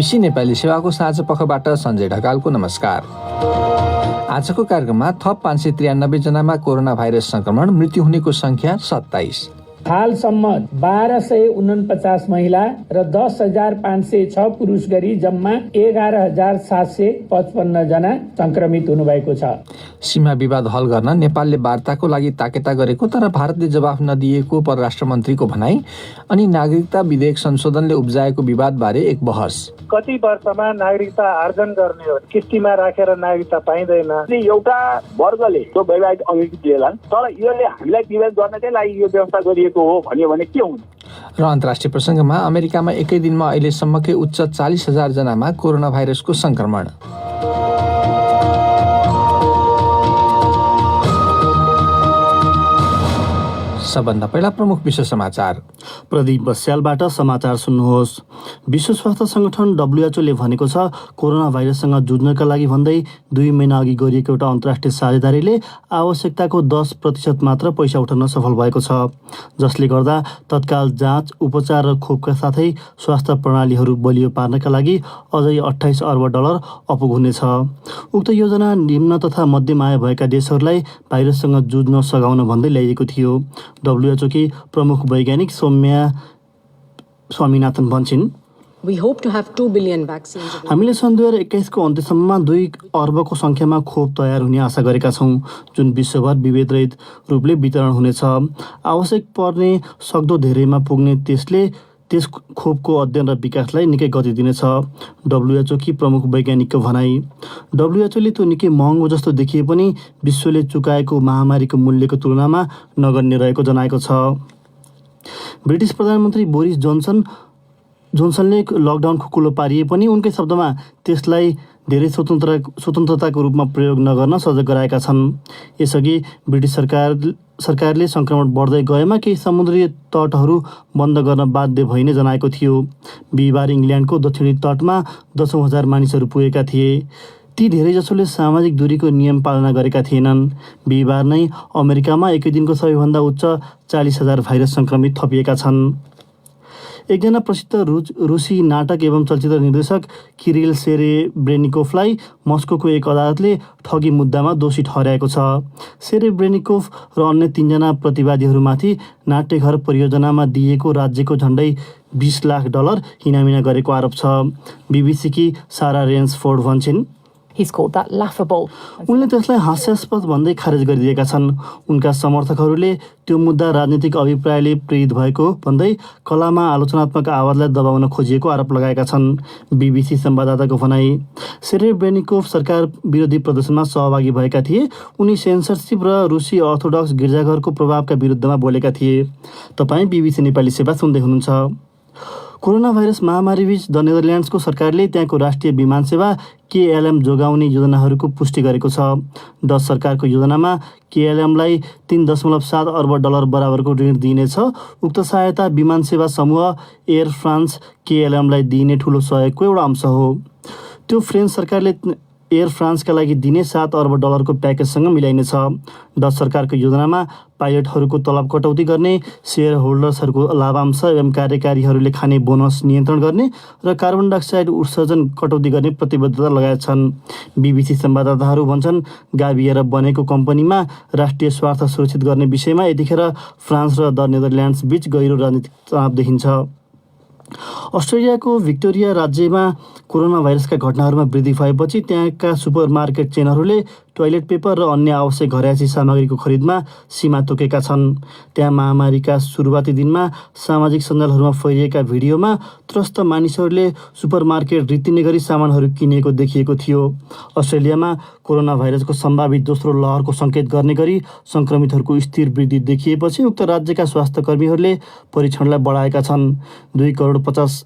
BBC Nepali सेवाको साँझ पखबाट सञ्जय ढकालको नमस्कार। आजको कार्यक्रममा थप 593 जनामा कोरोना भाइरस संक्रमण, मृत्यु हुनेको संख्या 27। हालसम्म 1249 महिला र 10,506 पुरुष गरी जम्मा 11,755 जना संक्रमित हुनुभएको छ। सीमा विवाद हल गर्न नेपालले वार्ताको लागि ताकेता गरेको तर भारतले जवाफ नदिएको परराष्ट्र मन्त्रीको भनाई अनि नागरिकता विधेयक संशोधनले उब्जाएको विवादबारे एक बहस। कति वर्षमा नागरिकता आर्जन गर्ने हो, किस्तीमा राखेर नागरिकता पाइँदैन। एउटा वर्गले त्यो वैवाहिक अंगीकृत लिएला, तर यसले हामीलाई विवाद गर्नकै लागि यो व्यवस्था गरिएको हो भन्यो भने के हुन्छ। र अन्तर्राष्ट्रिय प्रसङ्गमा अमेरिकामा एकै दिनमा अहिलेसम्मकै उच्च 40,000 जनामा कोरोना भाइरसको संक्रमण। सबभन्दा पहिला प्रमुख विश्व समाचार। प्रदीप बस्यालबाट समाचार सुन्नुहोस्। विश्व स्वास्थ्य संगठन WHO भनेको छ कोरोना भाइरससँग जुझ्नका लागि भन्दै 2 महिना अघि गरिएको एउटा अन्तर्राष्ट्रिय साझेदारीले आवश्यकताको 10% मात्र पैसा उठाउन सफल भएको छ, जसले गर्दा तत्काल जाँच, उपचार र खोपका साथै स्वास्थ्य प्रणालीहरू बलियो पार्नका लागि अझै $28 अर्ब अपुग हुनेछ। उक्त योजना निम्न तथा मध्यम आय भएका देशहरूलाई भाइरससँग जुझ्न सघाउन भन्दै ल्याइएको थियो। WHO की प्रमुख वैज्ञानिक सौम्या स्वामीनाथन भन्छन्, हामीले सन् 2021 को अन्त्यसम्ममा 2 अर्बको संख्यामा खोप तयार हुने आशा गरेका छौँ, जुन विश्वभर विभेदरहित रूपले वितरण हुनेछ। आवश्यक पर्ने सक्दो धेरैमा पुग्ने त्यस खोपको अध्ययन र विकासलाई निकै गति दिनेछ। WHO की प्रमुख वैज्ञानिकको भनाई। WHO ले त्यो निकै महँगो जस्तो देखिए पनि विश्वले चुकाएको महामारीको मूल्यको तुलनामा नगण्य रहेको जनाएको छ। ब्रिटिस प्रधानमन्त्री बोरिस जोन्सनले लकडाउन खुकुलो पारिए पनि उनकै शब्दमा त्यसलाई धेरै स्वतन्त्रताको रूपमा प्रयोग नगर्न सजग गराएका छन्। यसअघि ब्रिटिस सरकारले संक्रमण बढ्दै गएमा केही समुद्रीय तटहरू बन्द गर्न बाध्य भइने जनाएको थियो। बिहिबार इङ्ल्यान्डको दक्षिणी तटमा 10,000 मानिसहरू पुगेका थिए। ती धेरैजसोले सामाजिक दूरीको नियम पालना गरेका थिएनन्। बिहिबार नै अमेरिकामा एकै दिनको सबैभन्दा उच्च 40,000 भाइरस संक्रमित थपिएका छन्। एकजना प्रसिद्ध रुसी नाटक एवं चलचित्र निर्देशक किरिल सेरेब्रेनिकोभलाई मस्कोको एक अदालतले ठगी मुद्दामा दोषी ठहर्याएको छ। सेरेब्रेनिकोभ र अन्य 3 जना प्रतिवादीहरूमाथि नाट्यघर परियोजनामा दिएको राज्यको झन्डै $20 लाख इनामिना गरेको आरोप छ। BBC की सारा रेन्सफोर्ड भन्छन्, उनले त्यसलाई हास्यास्पद भन्दै खारेज गरिदिएका छन्। उनका समर्थकहरूले त्यो मुद्दा राजनीतिक अभिप्रायले प्रेरित भएको भन्दै कलामा आलोचनात्मक आवाजलाई दबाउन खोजिएको आरोप लगाएका छन्। BBC संवाददाताको भनाई। सेरेब्रेनिकोभ सरकार विरोधी प्रदर्शनमा सहभागी भएका थिए। उनी सेन्सरसिप र रुसी अर्थोडक्स गिर्जाघरको प्रभावका विरुद्धमा बोलेका थिए। तपाईँ BBC नेपाली सेवा सुन्दै हुनुहुन्छ। कोरोना भाइरस महामारीबीच द नेदरल्यान्ड्सको सरकारले त्यहाँको राष्ट्रिय विमान सेवा KLM जोगाउने योजनाहरूको पुष्टि गरेको छ। डच सरकारको योजनामा KLMलाई $3.7 अर्ब बराबरको ऋण दिइनेछ। उक्त सहायता विमान सेवा समूह एयर फ्रान्स KLMलाई दिइने ठूलो सहयोगको एउटा अंश हो। त्यो फ्रेन्च सरकारले एयर फ्रान्सका लागि दिने $7 अर्ब को प्याकेजसँग मिलाइनेछ। डच सरकारको योजनामा पाइलटहरूको तलब कटौती गर्ने, सेयर होल्डर्सहरूको लाभांश एवं कार्यकारीहरूले खाने बोनस नियन्त्रण गर्ने र कार्बन डाइअक्साइड उत्सर्जन कटौती गर्ने प्रतिबद्धता लगाएका छन्। BBC संवाददाताहरू भन्छन्, गाभिएर बनेको कम्पनीमा राष्ट्रिय स्वार्थ सुरक्षित गर्ने विषयमा यतिखेर फ्रान्स र द नेदरल्यान्ड्स बीच गहिरो राजनीतिक तनाव देखिन्छ। अस्ट्रेलियाको भिक्टोरिया राज्यमा कोरोना भाइरसका घटनाहरूमा वृद्धि भएपछि त्यहाँका सुपरमार्केट चेनहरूले टोयलेट पेपर र अन्य आवश्यक घरयासी सामग्रीको खरिदमा सीमा तोकेका छन्। त्यहाँ महामारीका सुरुवाती दिनमा सामाजिक सञ्जालहरूमा फैलिएका भिडियोमा त्रस्त मानिसहरूले सुपरमार्केट रित्तिने गरी सामानहरू किनेको देखिएको थियो। अस्ट्रेलियामा कोरोना भाइरसको सम्भावित दोस्रो लहरको सङ्केत गर्ने गरी सङ्क्रमितहरूको स्थिर वृद्धि देखिएपछि उक्त राज्यका स्वास्थ्य कर्मीहरूले परीक्षणलाई बढाएका छन्। 2.50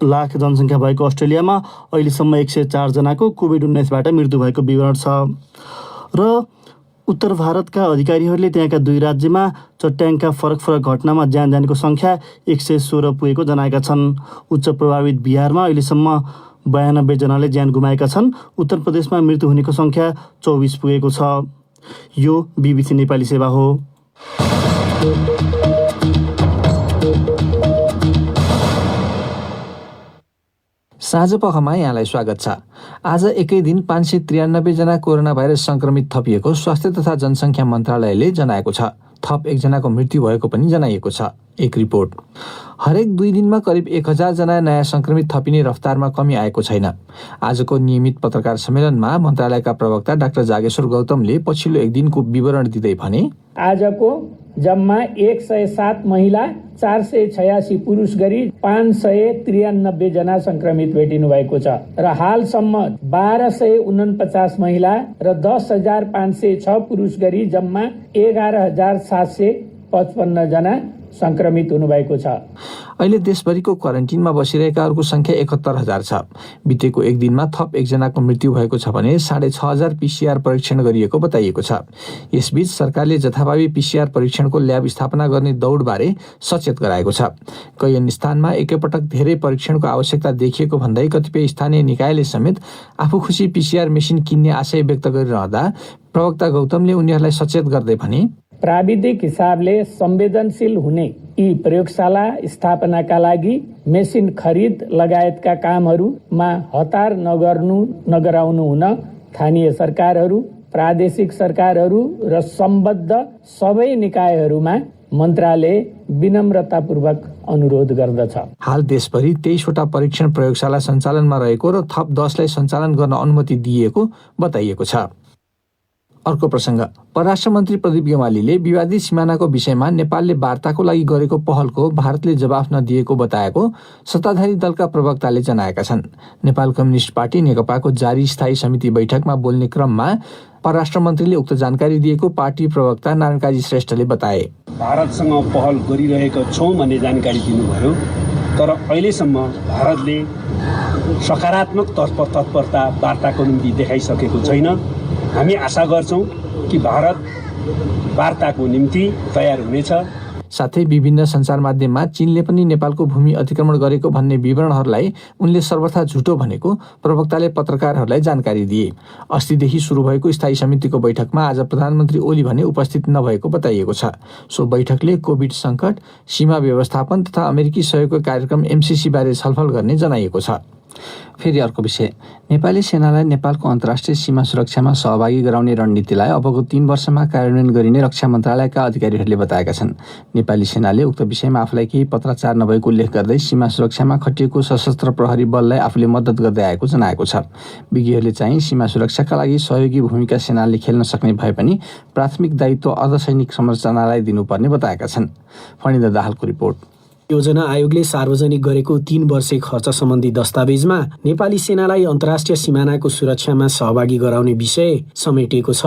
लाख जनसङ्ख्या भएको अस्ट्रेलियामा अहिलेसम्म 104 जनाको कोभिड-19बाट मृत्यु भएको विवरण छ। र उत्तर भारतका अधिकारीहरूले त्यहाँका 2 राज्यमा चट्याङका फरक घटनामा ज्यान जानेको सङ्ख्या 116 पुगेको जनाएका छन्। उच्च प्रभावित बिहारमा अहिलेसम्म 92 जनाले ज्यान गुमाएका छन्। उत्तर प्रदेशमा मृत्यु हुनेको सङ्ख्या 24 पुगेको छ। यो BBC नेपाली सेवा हो। साँझ पखमा यहाँलाई स्वागत छ। आज एकै दिन 593 जना कोरोना भाइरस संक्रमित थपिएको स्वास्थ्य तथा जनसङ्ख्या मन्त्रालयले जनाएको छ। थप एकजनाको मृत्यु भएको पनि जनाइएको छ। एक रिपोर्ट। हरेक 2 दिनमा करिब 1000 जना नयाँ संक्रमित थपिने रफ्तारमा कमी आएको छैन। आजको नियमित पत्रकार सम्मेलनमा मन्त्रालयका प्रवक्ता डाक्टर जागेश्वर गौतमले पछिल्लो एक दिनको विवरण दिँदै भने, आजको जम्मा 107 महिला 486 पुरुष गरी 593 जना संक्रमित भेटिनु भएको छ र हालसम्म 1249 महिला र 10,506 पुरुष गरी जम्मा 11,755 जना संक्रमित हुनुभएको छ। अहिले देशभरिको क्वारेन्टिनमा बसिरहेकाहरूको संख्या 71,000 छ। बितेको एक दिनमा थप एकजनाको मृत्यु भएको छ भने 6,500 PCR परीक्षण गरिएको बताइएको छ। यसबीच सरकारले जथाभावी PCR परीक्षणको ल्याब स्थापना गर्ने दौडबारे सचेत गराएको छ। कयौं अन्य स्थानमा एकैपटक धेरै परीक्षणको आवश्यकता देखिएको भन्दै कतिपय स्थानीय निकायले समेत आफू खुसी PCR मेसिन किन्ने आशय व्यक्त गरिरहँदा प्रवक्ता गौतमले उनीहरूलाई सचेत गर्दै भने, प्राविधिक हिसाबले संवेदनशील हुने यी प्रयोगशाला स्थापनाका लागि मेसिन खरिद लगायतका कामहरूमा हतार नगराउनु हुन स्थानीय सरकारहरू, प्रादेशिक सरकारहरू र सम्बद्ध सबै निकायहरूमा मन्त्रालय विनम्रतापूर्वक अनुरोध गर्दछ। हाल देशभरि 23वटा परीक्षण प्रयोगशाला सञ्चालनमा रहेको र थप 10लाई सञ्चालन गर्न अनुमति दिएको बताइएको छ। अर्को प्रसङ्ग। परराष्ट्र मन्त्री प्रदीप गेवालीले विवादित सिमानाको विषयमा नेपालले वार्ताको लागि गरेको पहलको भारतले जवाफ नदिएको बताएको सत्ताधारी दलका प्रवक्ताले जनाएका छन्। नेपाल कम्युनिस्ट पार्टी नेकपाको जारी स्थायी समिति बैठकमा बोल्ने क्रममा परराष्ट्र मन्त्रीले उक्त जानकारी दिएको पार्टी प्रवक्ता नारायण काजी श्रेष्ठले बताए। भारतसँग पहल गरिरहेका छौँ भन्ने जानकारी दिनुभयो, तर अहिलेसम्म भारतले सकारात्मक तत्परता वार्ताको निम्ति देखाइसकेको छैन। हामी आशा गर्छौँ कि भारत वार्ताको निम्ति तयार हुनेछ। साथै विभिन्न सञ्चार माध्यममा चीनले पनि नेपालको भूमि अतिक्रमण गरेको भन्ने विवरणहरूलाई उनले सर्वथा झुटो भनेको प्रवक्ताले पत्रकारहरूलाई जानकारी दिए। अस्तिदेखि सुरु भएको स्थायी समितिको बैठकमा आज प्रधानमन्त्री ओली भने उपस्थित नभएको बताइएको छ। सो बैठकले कोभिड सङ्कट, सीमा व्यवस्थापन तथा अमेरिकी सहयोगको कार्यक्रम MCC बारे छलफल गर्ने जनाइएको छ। फेरि अर्को विषय। नेपाली सेनालाई नेपालको अन्तर्राष्ट्रिय सीमा सुरक्षामा सहभागी गराउने रणनीतिलाई अबको 3 वर्षमा कार्यान्वयन गरिने रक्षा मन्त्रालयका अधिकारीहरूले बताएका छन्। नेपाली सेनाले उक्त विषयमा आफूलाई केही पत्राचार नभएको उल्लेख गर्दै सीमा सुरक्षामा खटिएको सशस्त्र प्रहरी बललाई आफूले मद्दत गर्दै आएको जनाएको छ। विज्ञहरूले चाहिँ सीमा सुरक्षाका लागि सहयोगी भूमिका सेनाले खेल्न सक्ने भए पनि प्राथमिक दायित्व अर्धसैनिक संरचनालाई दिनुपर्ने बताएका छन्। फणिन्द्र दाहालको रिपोर्ट। योजना आयोगले सार्वजनिक गरेको 3 वर्षे खर्च सम्बन्धी दस्तावेजमा नेपाली सेनालाई अन्तर्राष्ट्रिय सिमानाको सुरक्षामा सहभागी गराउने विषय समेटिएको छ।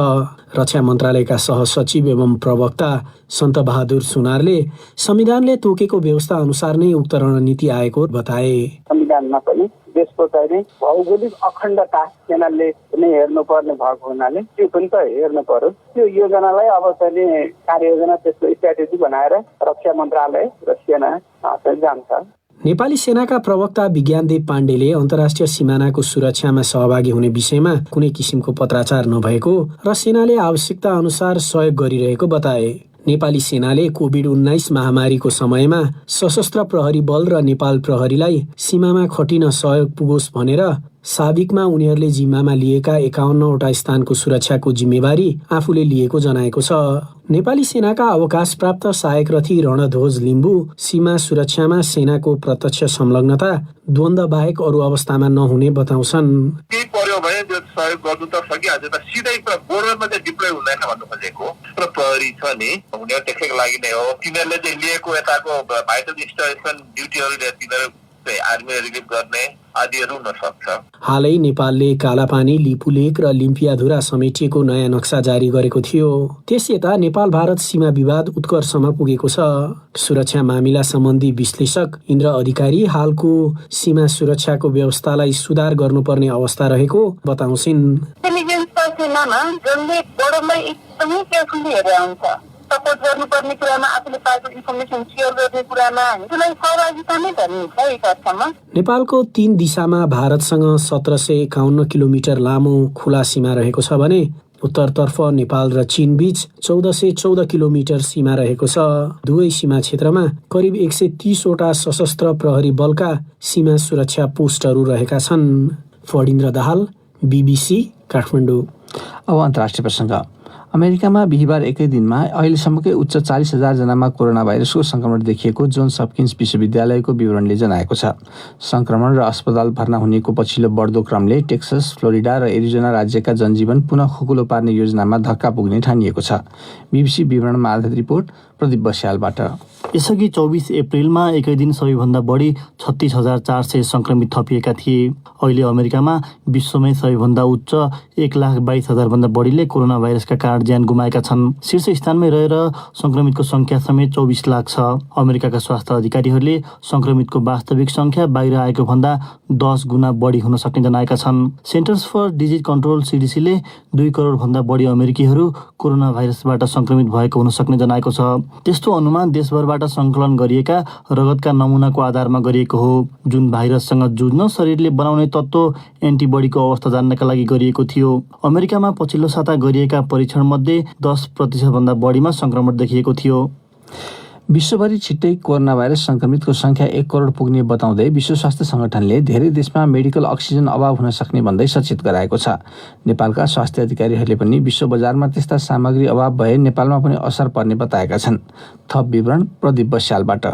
रक्षा मन्त्रालयका सहसचिव एवं प्रवक्ता सन्त बहादुर सुनारले संविधानले तोकेको व्यवस्था अनुसार नै उक्त रणनीति आएको बताए। संविधानमा पनि देशको चाहिँ भौगोलिक अखण्डता सेनाले नै हेर्नुपर्ने भएको हुनाले त्यो पनि त हेर्नु पर्यो। त्यो योजनालाई अब चाहिँ कार्ययोजना त्यसको स्ट्राटेजी बनाएर रक्षा मन्त्रालय र सेना चाहिँ जान्छ। नेपाली सेनाका प्रवक्ता विज्ञानदेव पाण्डेले अन्तर्राष्ट्रिय सिमानाको सुरक्षामा सहभागी हुने विषयमा कुनै किसिमको पत्राचार नभएको र सेनाले आवश्यकता अनुसार सहयोग गरिरहेको बताए। नेपाली सेनाले कोभिड-19 महामारीको समयमा सशस्त्र प्रहरी बल र नेपाल प्रहरीलाई सीमामा खटिन सहयोग पुगोस् भनेर साबिकमा उनीहरूले जिम्मामा लिएका 51वटा स्थानको सुरक्षाको जिम्मेवारी आफूले लिएको जनाएको छ। नेपाली सेनाका अवकाश प्राप्त सहायक रथी रणध्वज लिम्बू सीमा सुरक्षामा सेनाको प्रत्यक्ष संलग्नता द्वन्द्व बाहेक अरू अवस्थामा नहुने बताउँछन्। केही पर्यो भने त्यो सहयोग गर्नु त सकिहाल्छ, त सिधै बोर्डरमा चाहिँ डिप्लोय हुँदैन भन्नु खोजेको। प्रहरी छ नि, उनीहरू त्यसैको लागि नै हो। तिनीहरूले चाहिँ लिएको यताको भाइटल इन्स्टलेसन ड्युटीहरू तिनीहरू आर्मी रिलिभ गर्ने आदिहरू हुन सक्छ। हालै नेपालले कालापानी, लिपुलेक र लिम्पियाधुरा समेटिएको नयाँ नक्सा जारी गरेको थियो। त्यस यता नेपाल भारत सीमा विवाद उत्कर्षमा पुगेको छ। सुरक्षा मामिला सम्बन्धी विश्लेषक इन्द्र अधिकारी हालको सीमा सुरक्षाको व्यवस्थालाई सुधार गर्नुपर्ने अवस्था रहेको बताउँछिन्। सपोर्ट गर्नुपर्ने कुरामा आफूले पाएको इन्फर्मेसन सेयर गर्ने कुरामा हामीलाई सहभागिता नै भनिन्छ। एक अर्थमा नेपालको 3 दिशामा भारतसँग 1751 किलोमिटर लामो खुला सीमा रहेको छ भने उत्तरतर्फ नेपाल र चीन बीच 1414 किलोमिटर सीमा रहेको छ। दुवै सीमा क्षेत्रमा करिब 130वटा सशस्त्र प्रहरी बलका सीमा सुरक्षा पोस्टहरू रहेका छन्। फणिन्द्र दाहाल, BBC, काठमाडौँ। अब अन्तर्राष्ट्रिय प्रसङ्ग। अमेरिकामा बिहिबार एकै दिनमा अहिलेसम्मकै उच्च 40,000 जनामा कोरोना भाइरसको संक्रमण देखिएको जोन्स हपकिन्स विश्वविद्यालयको विवरणले जनाएको छ। संक्रमण र अस्पताल भर्ना हुनेको पछिल्लो बढ्दो क्रमले टेक्सस, फ्लोरिडा र एरिजोना राज्यका जनजीवन पुनः खुकुलो पार्ने योजनामा धक्का पुग्ने ठानिएको छ। BBC विवरणमा आधारित रिपोर्ट प्रदीप बस्यालबाट। यसअघि 24 अप्रिलमा एकै दिन सबैभन्दा बढी 36,400 संक्रमित थपिएका थिए। अहिले अमेरिकामा विश्वमै सबैभन्दा उच्च 1,22,000 भन्दा बढीले कोरोना भाइरसका कारण ज्यान गुमाएका छन्। शीर्ष स्थानमै रहेर संक्रमितको संख्या समेत 24 लाख छ। अमेरिकाका स्वास्थ्य अधिकारीहरूले संक्रमितको वास्तविक संख्या बाहिर आएको भन्दा 10 गुणा बढी हुन सक्ने जनाएका छन्। सेन्टर्स फर डिजिज कन्ट्रोल CDCले 2 करोड भन्दा बढी अमेरिकीहरू कोरोना भाइरसबाट संक्रमित भएको हुन सक्ने जनाएको छ। त्यस्तो अनुमान देशभरबाट संकलन गरिएका रगतका नमुनाको आधारमा गरिएको हो, जुन भाइरससँग जुझ्न शरीरले बनाउने तत्त्व एन्टिबडीको अवस्था जान्नका लागि गरिएको थियो। अमेरिकामा पछिल्लो साता गरिएका परीक्षणमध्ये 10% भन्दा बढीमा संक्रमण देखिएको थियो। विश्वभरि छिट्टै कोरोना भाइरस संक्रमितको संख्या 1 करोड पुग्ने बताउँदै विश्व स्वास्थ्य संगठनले धेरै देशमा मेडिकल अक्सिजन अभाव हुन सक्ने भन्दै सचेत गराएको छ। नेपालका स्वास्थ्य अधिकारीहरूले पनि विश्व बजारमा त्यस्ता सामग्री अभाव भए नेपालमा पनि असर पर्ने बताएका छन्। थप विवरण प्रदीप बस्यालबाट।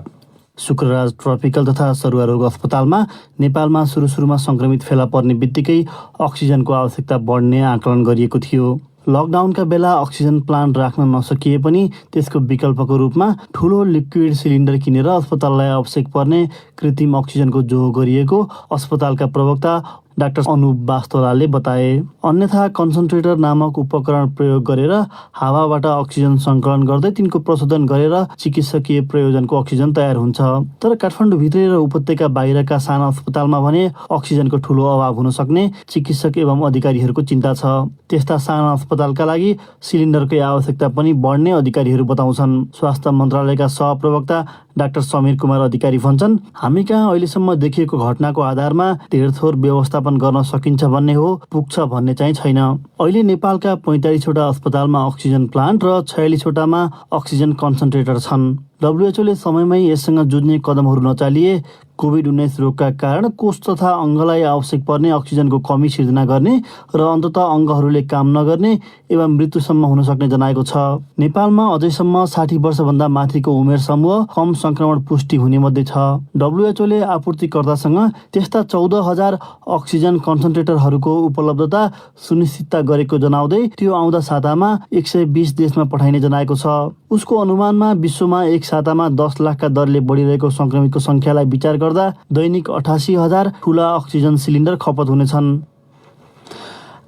शुक्रराज ट्रपिकल तथा सरुवा रोग अस्पतालमा नेपालमा सुरुमा संक्रमित फेला पर्ने बित्तिकै अक्सिजनको आवश्यकता बढ्ने आकलन गरिएको थियो। लकडाउनका बेला अक्सिजन प्लान्ट राख्न नसकिए पनि त्यसको विकल्पको रूपमा ठूलो लिक्विड सिलिन्डर किनेर अस्पताललाई आवश्यक पर्ने कृत्रिम अक्सिजनको जोहो गरिएको अस्पतालका प्रवक्ता डाक्टर अनुप वास्तोलाले बताए। अन्यथा कन्सन्ट्रेटर नामक उपकरण प्रयोग गरेर हावाबाट अक्सिजन सङ्कलन गर्दै तिनको प्रशोधन गरेर चिकित्सकीय प्रयोजनको अक्सिजन तयार हुन्छ। तर काठमाडौँभित्रै र उपत्यका बाहिरका साना अस्पतालमा भने अक्सिजनको ठूलो अभाव हुन सक्ने चिकित्सक एवं अधिकारीहरूको चिन्ता छ। त्यस्ता साना अस्पतालका लागि सिलिन्डरकै आवश्यकता पनि बढ्ने अधिकारीहरू बताउँछन्। स्वास्थ्य मन्त्रालयका सहप्रवक्ता डाक्टर समीर कुमार अधिकारी भन्छन्, हामी कहाँ अहिलेसम्म देखिएको घटनाको आधारमा धेरथोर व्यवस्थापन गर्न सकिन्छ भन्ने हो, पुग्छ भन्ने चाहिँ छैन। अहिले नेपालका 45वटा अस्पतालमा अक्सिजन प्लान्ट र 46वटामा अक्सिजन कन्सन्ट्रेटर छन्। WHO समयमै यससँग जुझ्ने कदमहरू नचालिए कोभिड-19 रोगका कारण कोष तथा अङ्गलाई आवश्यक पर्ने अक्सिजनको कमी सिर्जना गर्ने र अन्ततः अङ्गहरूले काम नगर्ने एवं मृत्युसम्म हुन सक्ने जनाएको छ। नेपालमा अझैसम्म 60 वर्षभन्दा माथिको उमेर समूह कम संक्रमण पुष्टि हुने मध्ये छ। WHO आपूर्तिकर्तासँग त्यस्ता 14,000 अक्सिजन कन्सन्ट्रेटरहरूको उपलब्धता सुनिश्चितता गरेको जनाउँदै त्यो आउँदा सातामा 120 देशमा पठाइने जनाएको छ। उसको अनुमानमा विश्वमा एक सातामा 10 लाखका दरले बढिरहेको संक्रमितको संख्यालाई विचार गर्दा दैनिक 88,000 ठूला अक्सिजन सिलिन्डर खपत हुनेछन्।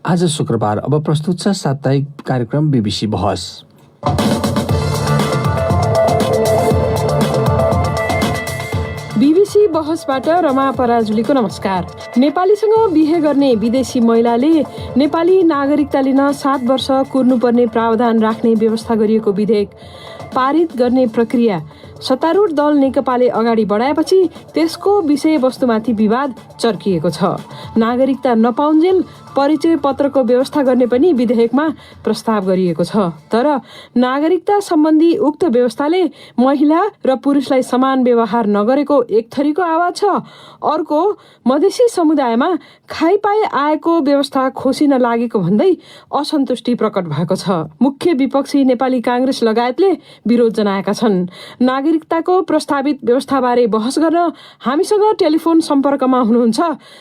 आज शुक्रबार। अब प्रस्तुत छ साप्ताहिक कार्यक्रम BBC बहस। BBC बहसबाट रमा पराजुलीको नमस्कार। नेपालीसँग बिहे गर्ने विदेशी महिलाले नेपाली नागरिकता लिन 7 वर्ष कुर्नुपर्ने प्रावधान राख्ने व्यवस्था गरिएको विधेयक पारित गर्ने प्रक्रिया सत्तारूढ दल नेकपाले अगाडि बढाएपछि त्यसको विषयवस्तुमाथि विवाद चर्किएको छ। नागरिकता नपाउन्जेल परिचय पत्रको व्यवस्था गर्ने पनि विधेयकमा प्रस्ताव गरिएको छ। तर नागरिकता सम्बन्धी उक्त व्यवस्थाले महिला र पुरुषलाई समान व्यवहार नगरेको एक थरीको आवाज छ। अर्को मधेसी समुदायमा खाइपाए आएको व्यवस्था खोसिन लागेको भन्दै असन्तुष्टि प्रकट भएको छ। मुख्य विपक्षी नेपाली काङ्ग्रेस लगायतले विरोध जनाएका छन्। नागरिकताको प्रस्तावित व्यवस्थाबारे बहस गर्न हामीसँग टेलिफोन सम्पर्कमा हुनुहुन्छ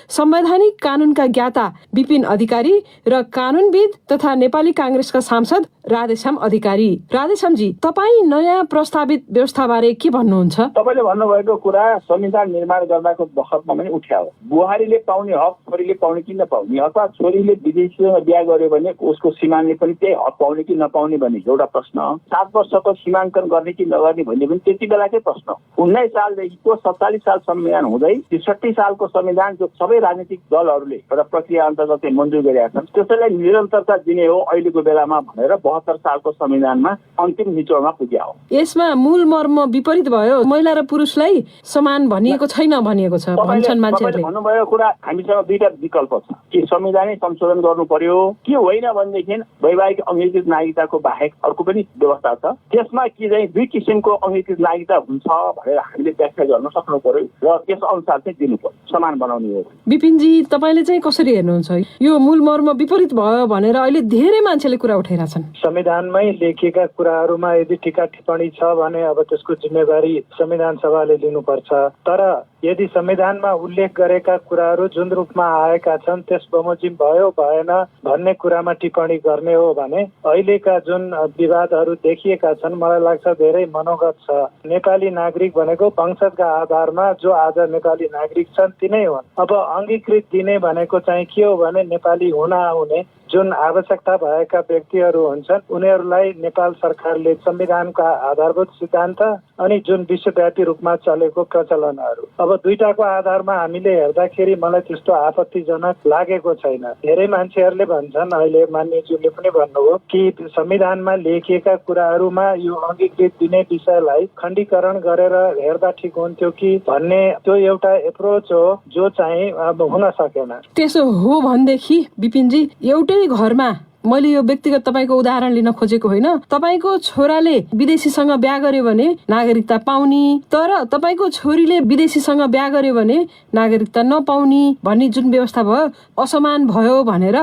संवैधानिक कानूनका ज्ञाता विपिन अधिकारी र कानूनविद तथा नेपाली काङ्ग्रेसका सांसद राधेश्याम अधिकारी। राधेश्यामजी, तपाईँ नयाँ प्रस्तावित व्यवस्थाबारे के भन्नुहुन्छ? तपाईँले भन्नुभएको कुरा संविधान निर्माण गर्दाको बखतमा पनि उठ्यायो। बुहारीले पाउने हक छोरीले पाउने कि नपाउने, अथवा छोरीले विदेशीसँग बिहा गर्यो भने उसको श्रीमानले पनि त्यही हक पाउने कि नपाउने भन्ने एउटा प्रश्न। 7 वर्षको सीमाङ्कन गर्ने कि नगर्ने भन्ने पनि त्यति बेलाकै प्रश्न। 19 सालदेखिको 47 साल संविधान हुँदै 63 सालको संविधान जो सबै राजनीतिक दलहरूले एउटा प्रक्रिया अन्तर्गत चाहिँ मन्जुर गरेका छन् त्यसैलाई निरन्तरता दिने हो अहिलेको बेलामा भनेर 72 सालको संविधानमा अन्तिम निचोडमा पुग्या हो। यसमा मूल मर्म विपरीत भयो। महिला र पुरुषलाई समान भनिएको छैन भनिएको छ भन्छन् मान्छेहरूले। भन्नुभएको कुरा हामीसँग दुईटा विकल्प छ कि संविधानै संशोधन गर्नु पर्यो कि होइन भनेदेखि वैवाहिक अंगीकृत नागरिकताको बाहेक अर्को पनि व्यवस्था छ त्यसमा कि चाहिँ दुई किसिमको अंगीकृत नागरिकता हुन्छ भनेर हामीले व्याख्या गर्न सक्नु पर्यो र त्यस अनुसार चाहिँ दिनु पर्यो समान बनाउने हो। विपिनजी तपाईले चाहिँ कसरी हेर्नुहुन्छ यो मूल मर्म विपरीत भयो भनेर अहिले धेरै मान्छेले कुरा उठाइरहेछन्? संविधानमै लेखिएका कुराहरूमा यदि टीका टिप्पणी छ भने अब त्यसको जिम्मेवारी संविधान सभाले लिनुपर्छ। तर यदि संविधानमा उल्लेख गरेका कुराहरू जुन रूपमा आएका छन् त्यस बमोजिम भयो भएन भन्ने कुरामा टिप्पणी गर्ने हो भने अहिलेका जुन विवादहरू देखिएका छन् मलाई लाग्छ धेरै मनोगत छ। नेपाली नागरिक भनेको वंशका आधारमा जो आज नेपाली नागरिक छन् तिनै हुन्। अब अंगीकृत दिने भनेको चाहिँ के हो भने नेपाली हुन आउने जुन आवश्यकता भएका व्यक्तिहरू हुन्छन् उनीहरूलाई नेपाल सरकारले संविधानका आधारभूत सिद्धान्त अनि जुन विश्वव्यापी रूपमा चलेको प्रचलनहरू अब दुईटाको आधारमा हामीले हेर्दाखेरि मलाई त्यस्तो आपत्तिजनक लागेको छैन। धेरै मान्छेहरूले भन्छन् अहिले मान्यज्यूले पनि भन्नुभयो कि संविधानमा लेखिएका कुराहरूमा यो अंगीकृत दिने विषयलाई खण्डीकरण गरेर हेर्दा ठिक हुन्थ्यो कि भन्ने त्यो एउटा एप्रोच हो जो चाहिँ अब हुन सकेन। त्यसो हो भनेदेखि विपिनजी एउटै घरमा मैले यो व्यक्तिगत तपाईको उदाहरण लिन खोजेको होइन तपाईको छोराले विदेशीसँग बिहा गर्यो भने नागरिकता पाउने तर तपाईको छोरीले विदेशीसँग बिहा गर्यो भने नागरिकता नपाउने भन्ने जुन व्यवस्था भयो असमान भयो भनेर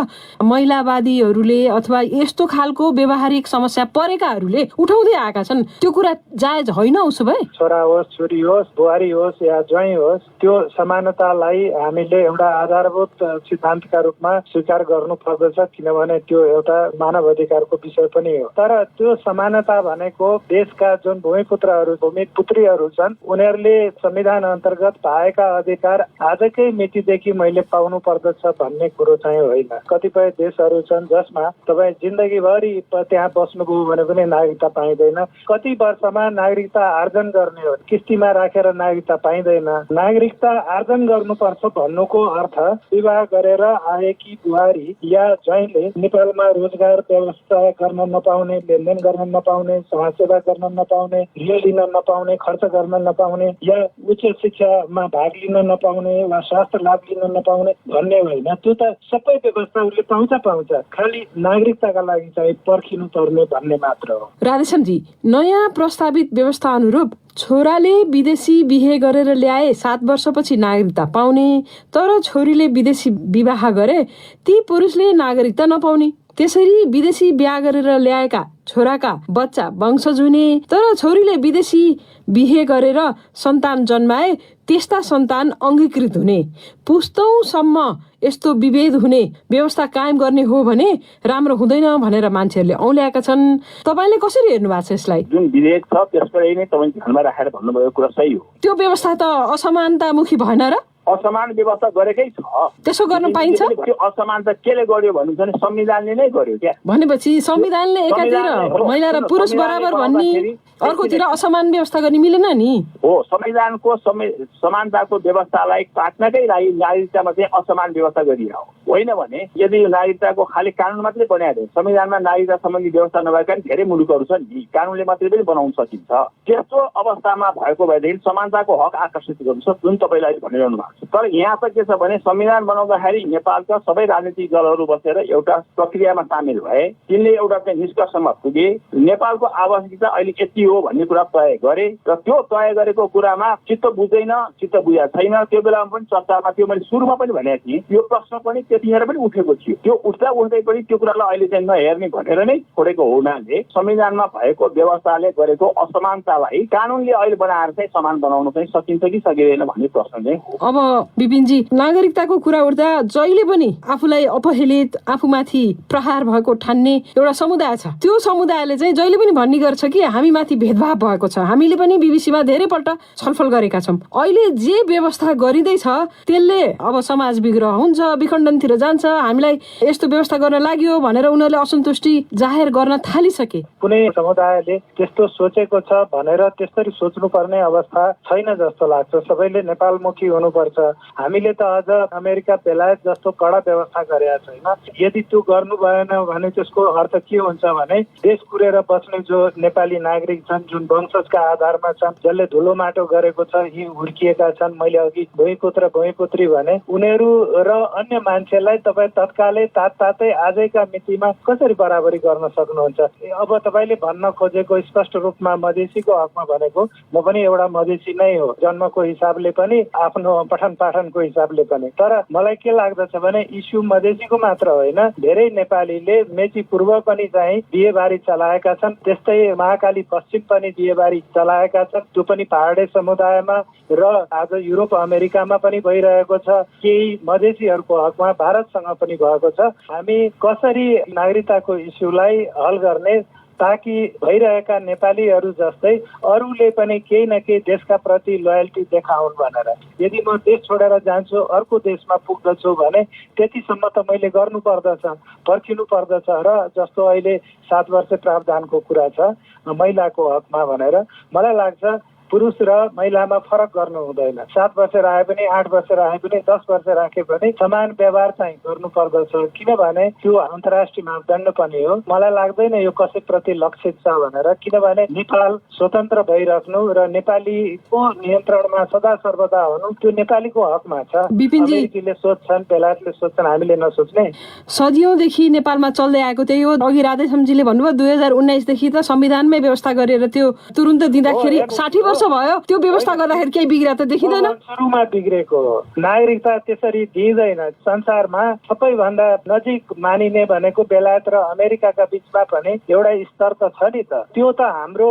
महिलावादीहरूले अथवा यस्तो खालको व्यवहारिक समस्या परेकाहरूले उठाउँदै आएका छन्। त्यो कुरा जायज होइन उसो भए? छोरा होस् छोरी होस् बुहारी होस् या ज्वाइँ होस् त्यो समानतालाई हामीले एउटा आधारभूत सिद्धान्तका रूपमा स्वीकार गर्नु पर्दछ किनभने त्यो एउटा मानव अधिकारको विषय पनि हो। तर त्यो समानता भनेको देशका जुन भूमिपुत्रहरू भूमिपुत्रीहरू छन् उनीहरूले संविधान अन्तर्गत पाएका अधिकार आजकै मितिदेखि मैले पाउनु पर्दछ भन्ने कुरो चाहिँ होइन। कतिपय देशहरू छन् जसमा तपाईँ जिन्दगीभरि त्यहाँ बस्नुभयो भने पनि नागरिकता पाइँदैन। कति वर्षमा नागरिकता आर्जन गर्ने हो किस्तीमा राखेर नागरिकता पाइँदैन। नागरिकता आर्जन गर्नुपर्छ भन्नुको अर्थ विवाह गरेर आएकी बुहारी या ज्वाइँले नेपालमा रोजगार व्यवस्था गर्न नपाउने लेनदेन गर्न नपाउने समाजसेवा गर्न नपाउने ऋण लिन नपाउने खर्च गर्न नपाउने या उच्च शिक्षामा भाग लिन नपाउने वा स्वास्थ्य लाभ लिन नपाउने भन्ने होइन। त्यो त सबै व्यवस्था उसले पाउँछ खालि नागरिकताका लागि चाहिँ पर्खिनु पर्ने भन्ने मात्र हो। राधेश्यामजी नयाँ प्रस्तावित व्यवस्था अनुरूप छोराले विदेशी बिहे गरेर ल्याए 7 वर्षपछि नागरिकता पाउने तर छोरीले विदेशी विवाह गरे ती पुरुषले नागरिकता नपाउने। त्यसरी विदेशी बिहा गरेर ल्याएका छोराका बच्चा वंशज हुने तर छोरीले विदेशी बिहे गरेर सन्तान जन्माए त्यस्ता सन्तान अंगीकृत हुने पुस्तौंसम्म यस्तो विभेद हुने व्यवस्था कायम गर्ने हो भने राम्रो हुँदैन भनेर मान्छेहरूले औल्याएका छन्। तपाईले कसरी हेर्नु भएको छ यसलाई? जुन विधेयक छ त्यसलाई नै तपाईले ध्यानमा राखेर भन्नुभएको कुरा सही हो। त्यो व्यवस्था त असमानतामुखी भएन र? असमान व्यवस्था गरेकै छ। त्यसो गर्न पाइन्छ? त्यो असमानता केले गर्यो भन्नु भने संविधानले नै गर्यो क्या। भनेपछि संविधानले एकातिर महिला र पुरुष बराबर भन्ने अर्कोतिर असमान व्यवस्था गर्ने मिलेन नि? हो संविधानको समानताको व्यवस्थालाई काट्नकै लागि नागरिकतामा चाहिँ असमान व्यवस्था गरिएको होइन भने यदि यो नागरिकताको खाली कानुन मात्रै बनाएको संविधानमा नागरिकता सम्बन्धी व्यवस्था नभएका धेरै मुलुकहरू छन् नि कानुनले मात्रै पनि बनाउन सकिन्छ। त्यस्तो अवस्थामा भएको भएदेखि समानताको हक आकर्षित गर्नु छ जुन तपाईँले अहिले भनिरहनु भएको छ। तर यहाँ त के छ भने संविधान बनाउँदाखेरि नेपालका सबै राजनीतिक दलहरू बसेर एउटा प्रक्रियामा सामेल भए तिनले एउटा चाहिँ निष्कर्षमा पुगे नेपालको आवश्यकता अहिले यति हो भन्ने कुरा तय गरे र त्यो तय गरेको कुरामा चित्त बुझ्दैन चित्त बुझेको छैन। त्यो बेलामा पनि चर्चामा थियो मैले सुरुमा पनि भनेको थिएँ यो प्रश्न पनि त्यतिखेर पनि उठेको थियो। त्यो उठ्दा पनि त्यो कुरालाई अहिले चाहिँ नहेर्ने भनेर नै छोडेको हुनाले संविधानमा भएको व्यवस्थाले गरेको असमानतालाई कानुनले अहिले बनाएर चाहिँ समान बनाउन चाहिँ सकिन्छ कि सकिँदैन भन्ने प्रश्न चाहिँ हो। अब विपिनजी नागरिकताको कुरा उठ्दा जहिले पनि आफूलाई अपहेलित आफूमाथि प्रहार भएको ठान्ने एउटा समुदाय छ। त्यो समुदायले चाहिँ जहिले पनि भन्ने गर्छ कि हामी माथि भेदभाव भएको छ। हामीले पनि बीबीसीमा धेरैपल्ट छलफल गरेका छौँ। अहिले जे व्यवस्था गरिँदैछ त्यसले अब समाज विग्रह हुन्छ विखण्डनतिर जान्छ हामीलाई यस्तो व्यवस्था गर्न लाग्यो भनेर उनीहरूले असन्तुष्टि जाहेर गर्न थालिसके। कुनै समुदायले त्यस्तो सोचेको छ भनेर त्यसरी सोच्नुपर्ने अवस्था छैन जस्तो लाग्छ। सबैले नेपालमुखी हुनुपर्छ छ। हामीले त अझ अमेरिका बेलायत जस्तो कडा व्यवस्था गरेका छैन। यदि त्यो गर्नु भएन भने त्यसको अर्थ के हुन्छ भने देश कुरेर बस्ने जो नेपाली नागरिक छन्, जुन वंशजका आधारमा छन्, जसले धुलो माटो गरेको छ, यी हुर्किएका छन्, मैले अघि भुइँपुत्र भुइँपुत्री भने, उनीहरू र अन्य मान्छेलाई तपाईँ तत्कालै तातै आजैका मितिमा कसरी बराबरी गर्न सक्नुहुन्छ? अब तपाईँले भन्न खोजेको स्पष्ट रूपमा मधेसीको हकमा भनेको म पनि एउटा मधेसी नै हो, जन्मको हिसाबले पनि आफ्नो पठन पाठनको हिसाबले पनि। तर मलाई के लाग्दछ भने इस्यु मधेसीको मात्र होइन, धेरै नेपालीले मेची पूर्व पनि चाहिँ बिहेबारी चलाएका छन्, त्यस्तै महाकाली पश्चिम पनि बिहेबारी चलाएका छन्, त्यो पनि पहाडे समुदायमा र आज युरोप अमेरिकामा पनि भइरहेको छ। केही मधेसीहरूको हकमा भारतसँग पनि भएको छ। हामी कसरी नागरिकताको इस्युलाई हल गर्ने ताकि भइरहेका नेपालीहरू जस्तै अरूले पनि केही न केही देशका प्रति लोयल्टी देखाउन् भनेर। यदि म देश छोडेर जान्छु, अर्को देशमा पुग्दछु भने त्यतिसम्म त मैले गर्नु पर्दछ, पर्खिनु पर्दछ। र जस्तो अहिले 7 वर्ष प्रावधानको कुरा छ महिलाको हकमा भनेर, मलाई लाग्छ पुरुष र महिलामा फरक गर्नु हुँदैन। 7 वर्ष राखे पनि, 8 वर्ष राखे पनि, 10 वर्ष राखे पनि समान व्यवहार चाहिँ गर्नु पर्दछ, किनभने त्यो अन्तर्राष्ट्रिय मापदण्ड पनि हो। मलाई लाग्दैन यो कसैप्रति लक्षित छ भनेर, किनभने नेपाल स्वतन्त्र भइराख्नु र नेपालीको नियन्त्रणमा सदा सर्वदा हुनु त्यो नेपालीको हकमा छ। अमेरिकीले सोध्छन्, बेलायतले सोध्छन्, हामीले नसोच्ने। सदियौंदेखि नेपालमा चल्दै आएको त्यही हो। अघि राधेश्यामजीले भन्नुभयो 2019 देखि त संविधानमै व्यवस्था गरेर त्यो तुरुन्त दिँदाखेरि 60 वर्ष भयो, त्यो व्यवस्था गर्दाखेरि केही बिग्रा त देखिँदैन। सुरुमा बिग्रेको हो। नागरिकता त्यसरी दिइँदैन। संसारमा सबैभन्दा नजिक मानिने भनेको बेलायत र अमेरिकाका बीचमा पनि एउटा स्तर त छ नि त। त्यो त हाम्रो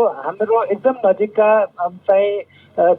एकदम नजिकका चाहिँ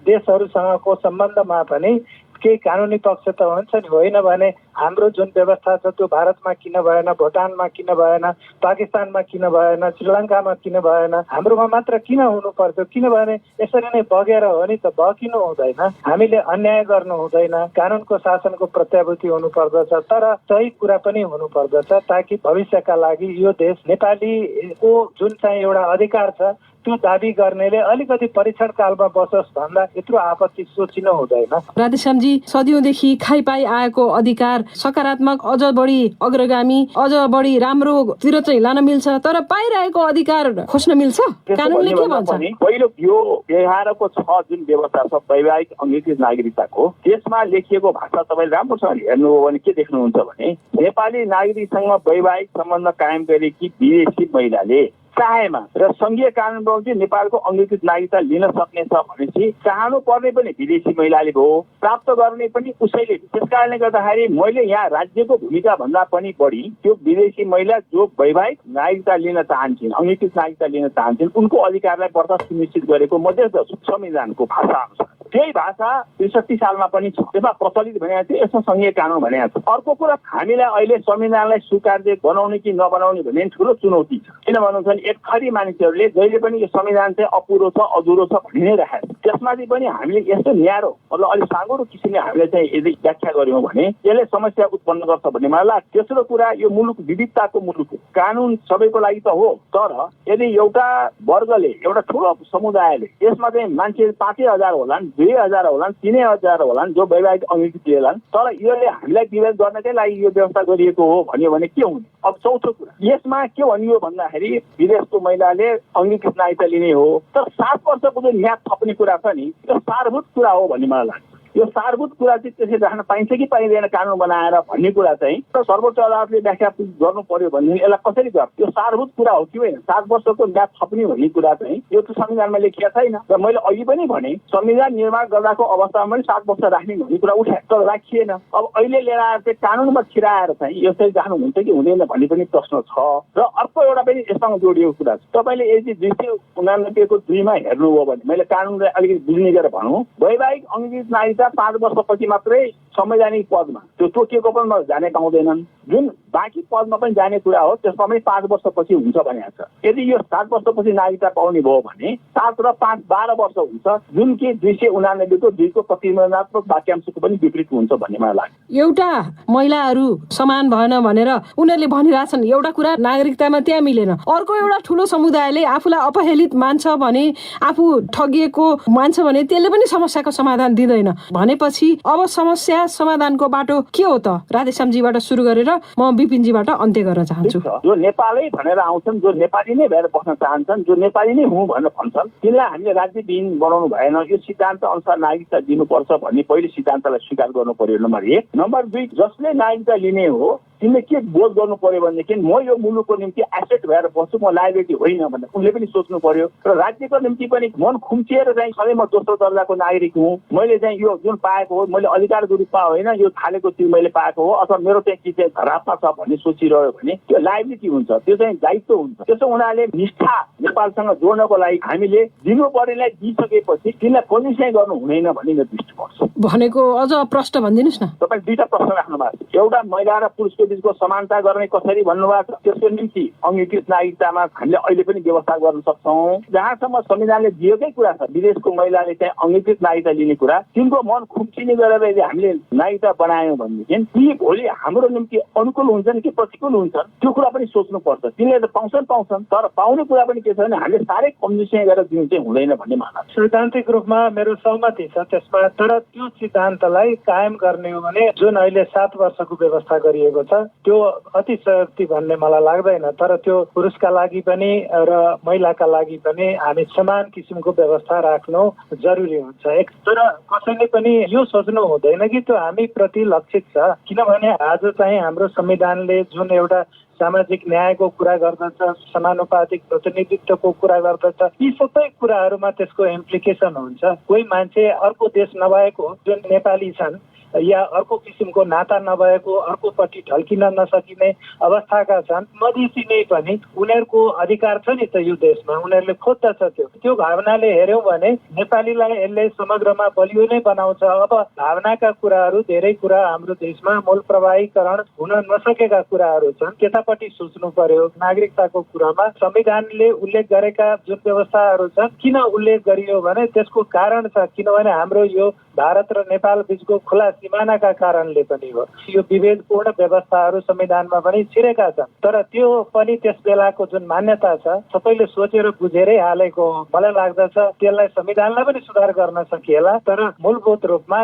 देशहरूसँगको सम्बन्धमा पनि केही कानुनी पक्ष त हुन्छ नि, होइन भने हाम्रो जुन व्यवस्था छ त्यो भारतमा किन भएन, भुटानमा किन भएन, पाकिस्तानमा किन भएन, श्रीलङ्कामा किन भएन, हाम्रोमा मात्र किन हुनु पर्थ्यो? किनभने यसरी नै बगेर हो नि त, बकिनु हुँदैन। हामीले अन्याय गर्नु हुँदैन, कानुनको शासनको प्रत्याभूति हुनु पर्दछ, तर सही कुरा पनि हुनु पर्दछ ताकि भविष्यका लागि यो देश नेपालीको जुन चाहिँ एउटा अधिकार छ त्यो दाबी गर्नेले अलिकति परीक्षण कालमा बसोस् भन्दा यत्रो आपत्ति सोचिनु हुँदैन। राधेश्यामजी, सदियौंदेखि खाइपाई आएको अधिकार सकारात्मक, अझ बढी अग्रगामी, अझ बढी राम्रोतिर चाहिँ लान मिल्छ, तर पाइरहेको अधिकार खोज्न मिल्छ? कानुनले के भन्छ? पहिलो यो 11को 6 जुन व्यवस्था छ वैवाहिक अंगीकृत नागरिकताको, त्यसमा लेखिएको भाषा तपाईले राम्रोसँग हेर्नुभयो भने के देख्नुहुन्छ भने नेपाली नागरिकसँग वैवाहिक सम्बन्ध कायम गरेकी विदेशी महिलाले चाहेमा र संघीय कानुन बमोजिम नेपालको अंगीकृत नागरिकता लिन सक्नेछ भनेपछि चाहनु पर्ने पनि विदेशी महिलाले हो, प्राप्त गर्ने पनि उसैले। त्यसकारणले गर्दाखेरि मैले यहाँ राज्यको भूमिका भन्दा पनि बढी त्यो विदेशी महिला जो वैवाहिक नागरिकता लिन चाहन्छन्, अंगीकृत नागरिकता लिन चाहन्छन्, उनको अधिकारलाई बढ्ता सुनिश्चित गरेको म देख्दछु संविधानको भाषा अनुसार। त्यही भाषा 63 सालमा पनि छ, त्यसमा प्रचलित भनेको थियो, यसमा संघीय कानुन भनेको छ। अर्को कुरा, हामीलाई अहिले संविधानलाई स्वीकार्य बनाउने कि नबनाउने भन्ने ठुलो चुनौती छ। किन भन्नुहुन्छ, एक थरी मानिसहरूले जहिले पनि यो संविधान चाहिँ अपुरो छ, अधुरो छ भनि नै राखेको छ। त्यसमाथि पनि हामीले यस्तो न्यारो मतलब अलिक साँगुरो किसिमले हामीले चाहिँ यदि व्याख्या गर्यौँ भने यसले समस्या उत्पन्न गर्छ भन्ने मलाई लाग्छ। तेस्रो कुरा, यो मुलुक विविधताको मुलुक हो, कानुन सबैको लागि त हो, तर यदि एउटा वर्गले, एउटा ठुलो समुदायले यसमा चाहिँ मान्छे 5000 होलान्, 2000 होलान्, 3000 होलान् जो वैवाहिक अंगीकृत लिएलान्, तर यसले हामीलाई विभेद गर्नकै लागि यो व्यवस्था गरिएको हो भन्यो भने के हुने? अब चौथो कुरा, यसमा के भनियो भन्दाखेरि विदेशको महिलाले अंगीकृत नागरिकता लिने हो, तर 7 वर्षको जो म्याद थप्ने कुरा छ नि, त्यो सारभूत कुरा हो भन्ने मलाई लाग्छ। यो सारभूत कुरा चाहिँ त्यसरी राख्न पाइन्छ कि पाइँदैन कानुन बनाएर भन्ने कुरा चाहिँ सर्वोच्च अदालतले व्याख्या गर्नु पर्यो भने यसलाई कसरी गर्छ? यो सारभूत कुरा हो कि होइन? 7 वर्षको म्याद थप्ने भन्ने कुरा चाहिँ यो त संविधानमा लेखिएको छैन। र मैले अघि पनि भने संविधान निर्माण गर्दाको अवस्थामा पनि 7 वर्ष राख्ने भन्ने कुरा उठाए, तर राखिएन। अब अहिले लिएर आएर चाहिँ कानुनमा छिराएर चाहिँ यो चाहिँ जानुहुन्छ कि हुँदैन भन्ने पनि प्रश्न छ। र अर्को एउटा पनि यससँग जोडिएको कुरा छ, तपाईँले यदि 289 को 2 मा हेर्नुभयो भने, मैले कानुनलाई अलिकति बुझ्ने गरेर भनौँ, वैवाहिक अंगीकृत नागरिकता 5 वर्षपछि मात्रै संवैधानिक पदमा त्यो तोकिएको पदमा जाने पाउँदैनन्, जुन बाँकी पदमा पनि जाने कुरा हो त्यसमा पनि 5 वर्षपछि हुन्छ भनेको छ। यदि यो 7 वर्षपछि नागरिकता पाउने भयो भने 7 र 5 12 वर्ष हुन्छ, जुन कि 289 को 2 को प्रतिबन्धात्मक वाक्यांशको पनि विपरीत हुन्छ भन्ने मलाई लाग्छ। एउटा महिलाहरू समान भएन भनेर उनीहरूले भनिरहेछन्, एउटा कुरा नागरिकतामा त्यहाँ मिलेन, अर्को एउटा ठुलो समुदायले आफूलाई अपहेलित मान्छ भने, आफू ठगिएको मान्छ भने त्यसले पनि समस्याको समाधान दिँदैन भनेपछि अब समस्या समाधानको बाटो के हो त? राधेश्यामजीबाट सुरु गरेर म विपिनजीबाट अन्त्य गर्न चाहन्छु। जो नेपालै भनेर आउँछन्, जो नेपाली नै भएर बस्न चाहन्छन्, जो नेपाली नै हुँ भनेर भन्छन्, तिनलाई हामीले राज्यविहीन बनाउनु भएन। यो सिद्धान्त अनुसार नागरिकता दिनुपर्छ भन्ने पहिले सिद्धान्तलाई स्वीकार गर्नु पर्यो, नम्बर 1। नम्बर 2, जसले नागरिकता लिने हो तिमीले के बोध गर्नु पर्यो भनेदेखि म यो मुलुकको निम्ति एसेट भएर बस्छु, म लायबिलिटी होइन भनेर उनले पनि सोच्नु पर्यो। र राज्यको निम्ति पनि मन खुम्चिएर चाहिँ सधैँ म दोस्रो दर्जाको नागरिक हुँ, मैले चाहिँ यो जुन पाएको हो मैले अधिकारको रूपमा होइन, यो थालेको चिज मैले पाएको हो, अथवा मेरो चाहिँ के चाहिँ धरापमा छ भन्ने सोचिरह्यो भने त्यो लायबिलिटी हुन्छ, त्यो चाहिँ दायित्व हुन्छ। त्यसो उनीहरूले निष्ठा नेपालसँग जोड्नको लागि हामीले दिनुपर्नेलाई दिइसकेपछि तिनलाई कन्डिसनै गर्नु हुँदैन भन्ने मेरो दृष्टिकोण छ। भनेको अझ प्रश्न भनिदिनुहोस् न। तपाईँ 2टा प्रश्न राख्नु भएको छ। एउटा महिला र पुरुषको बीचको समानता गर्ने कसरी भन्नुभएको छ, त्यसको निम्ति अंगीकृत नागरिकतामा हामीले अहिले पनि व्यवस्था गर्न सक्छौँ। जहाँसम्म संविधानले दिएकै कुरा छ विदेशको महिलाले चाहिँ अंगीकृत नागरिकता लिने कुरा, तिनको मन खुम्चिने गरेर यदि हामीले नागरिकता बनायौँ भनेदेखि ती भोलि हाम्रो निम्ति अनुकूल हुन्छन् कि प्रतिकूल हुन्छन् त्यो कुरा पनि सोच्नुपर्छ। तिनले त पाउँछन्, तर पाउने कुरा पनि के छ भने हामीले साह्रै कन्डिसन गरेर दिनु चाहिँ हुँदैन भन्ने मान्नु। सैद्धान्तिक रूपमा मेरो सहमति छ त्यसमा, तर त्यो सिद्धान्तलाई कायम गर्ने हो भने जुन अहिले 7 वर्षको व्यवस्था गरिएको छ त्यो अतिशयोक्ति भन्ने मलाई लाग्दैन। तर त्यो पुरुषका लागि पनि र महिलाका लागि पनि हामी समान किसिमको व्यवस्था राख्नु जरुरी हुन्छ। तर कसैले पनि यो सोच्नु हुँदैन कि त्यो हामी प्रति लक्षित छ, किनभने आज चाहिँ हाम्रो संविधानले जुन एउटा सामाजिक न्यायको कुरा गर्दछ, समानुपातिक प्रतिनिधित्वको कुरा गर्दछ, यी सबै कुराहरूमा त्यसको इम्प्लिकेसन हुन्छ। कोही मान्छे अर्को देश नभएको जुन नेपाली छन् या अर्को किसिमको नाता नभएको अर्कोपट्टि ढल्किन नसकिने अवस्थाका छन्, मधेसी नै पनि उनीहरूको अधिकार छ नि त यो देशमा, उनीहरूले खोज्दछ। त्यो भावनाले हेऱ्यौँ भने नेपालीलाई यसले समग्रमा बलियो नै बनाउँछ। अब भावनाका कुराहरू धेरै कुरा हाम्रो देशमा मूल प्रवाहीकरण हुन नसकेका कुराहरू छन्, त्यतापट्टि सोच्नु पर्यो। नागरिकताको कुरामा संविधानले उल्लेख गरेका जुन व्यवस्थाहरू छन् किन उल्लेख गरियो भने त्यसको कारण छ, किनभने हाम्रो यो भारत र नेपाल बीचको खुला सिमानाका कारणले पनि हो। यो विभेदपूर्ण व्यवस्थाहरू संविधानमा पनि छिरेका छन्, तर त्यो पनि त्यस बेलाको जुन मान्यता छ सबैले सोचेर बुझेरै हालेको हो। मलाई लाग्दछ त्यसलाई संविधानलाई पनि सुधार गर्न सकिएला, तर मूलभूत रूपमा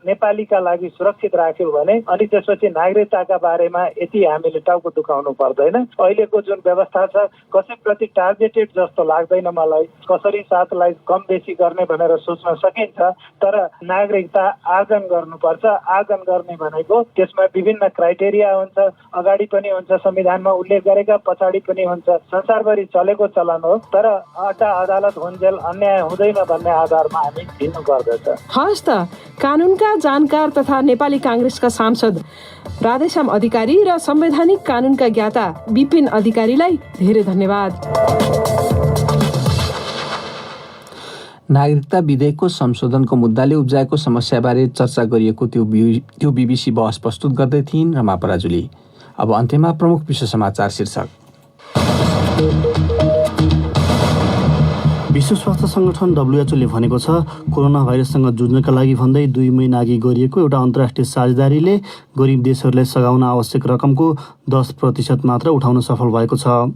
नेपालीका लागि सुरक्षित राख्यो भने अनि त्यसपछि नागरिकताका बारेमा यति हामीले टाउको दुखाउनु पर्दैन। अहिलेको जुन व्यवस्था छ कसैप्रति टार्गेटेड जस्तो लाग्दैन मलाई। कसरी साथलाई कम बेसी गर्ने भनेर सोच्न सकिन्छ, तर नागरिकता आर्जन गर्नुपर्छ। आर्जन गर्ने भनेको त्यसमा विभिन्न क्राइटेरिया हुन्छ, अगाडि पनि हुन्छ संविधानमा उल्लेख गरेका, पछाडि पनि हुन्छ। संसारभरि चलेको चलन हो, तर अड्डा अदालत हुन्जेल अन्याय हुँदैन भन्ने आधारमा हामी हिँड्नु गर्दछ। हस् त, कानुनका जानकार तथा नेपाली कांग्रेसका सांसद राधेश्याम अधिकारी र संवैधानिक कानुनका ज्ञाता विपिन अधिकारीलाई धेरै धन्यवाद। नागरिकता विधेयकको संशोधनको मुद्दाले उब्जाएको समस्याबारे चर्चा गरिएको त्यो बीबीसी बहस प्रस्तुत गर्दै थिइन् रमा पराजुली। अब अन्त्यमा प्रमुख विश्व समाचार शीर्षक। विश्व स्वास्थ्य संगठन WHO ले भनेको छ कोरोना भाइरससँग जुझ्नका लागि भन्दै 2 महिना अघि गरिएको एउटा अन्तर्राष्ट्रिय साझेदारीले गरिब देशहरूलाई सघाउन आवश्यक रकमको 10% मात्र उठाउन सफल भएको छ।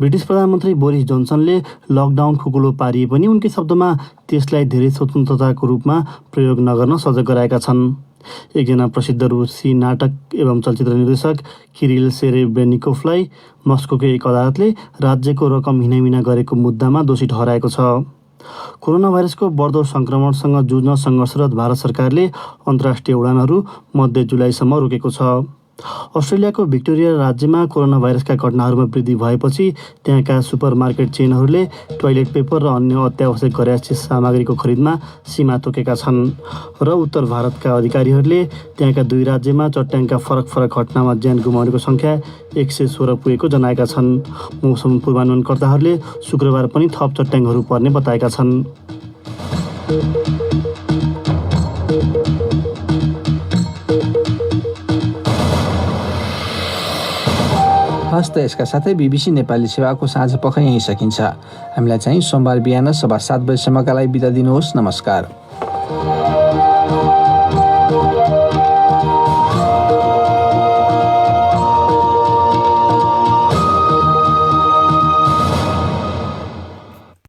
ब्रिटिस प्रधानमन्त्री बोरिस जोन्सनले लकडाउन खुकुलो पारिए पनि उनकै शब्दमा त्यसलाई धेरै स्वतन्त्रताको रूपमा प्रयोग नगर्न सजग गराएका छन्। एकजना प्रसिद्ध रुसी नाटक एवं चलचित्र निर्देशक किरिल सेरेब्रेनिकोभलाई मस्कोको एक अदालतले राज्यको रकम हिनामिना गरेको मुद्दामा दोषी ठहराएको छ। कोरोना भाइरसको बढ्दो संक्रमणसँग जुझ्न सङ्घर्षरत भारत सरकारले अन्तर्राष्ट्रिय उडानहरू मध्य जुलाईसम्म रोकेको छ। अस्ट्रेलियाको भिक्टोरिया राज्यमा कोरोना भाइरसका घटनाहरूमा वृद्धि भएपछि त्यहाँका सुपरमार्केट चेनहरूले टोयलेट पेपर र अन्य अत्यावश्यक ग्राहक सामग्रीको खरिदमा सीमा तोकेका छन् र उत्तर भारतका अधिकारीहरूले त्यहाँका 2 राज्यमा चट्याङका फरक घटनामा ज्यान गुमाउनेको सङ्ख्या 116 पुगेको जनाएका छन्। मौसम पूर्वानुमानकर्ताहरूले शुक्रबार पनि थप चट्याङहरू पर्ने बताएका छन्। हस् त यसका साथै BBC नेपाली सेवाको साँझ पख यहीँ सकिन्छ। हामीलाई चाहिँ सोमबार बिहान 7:15 बजेसम्मका लागि बिदा दिनुहोस्। नमस्कार।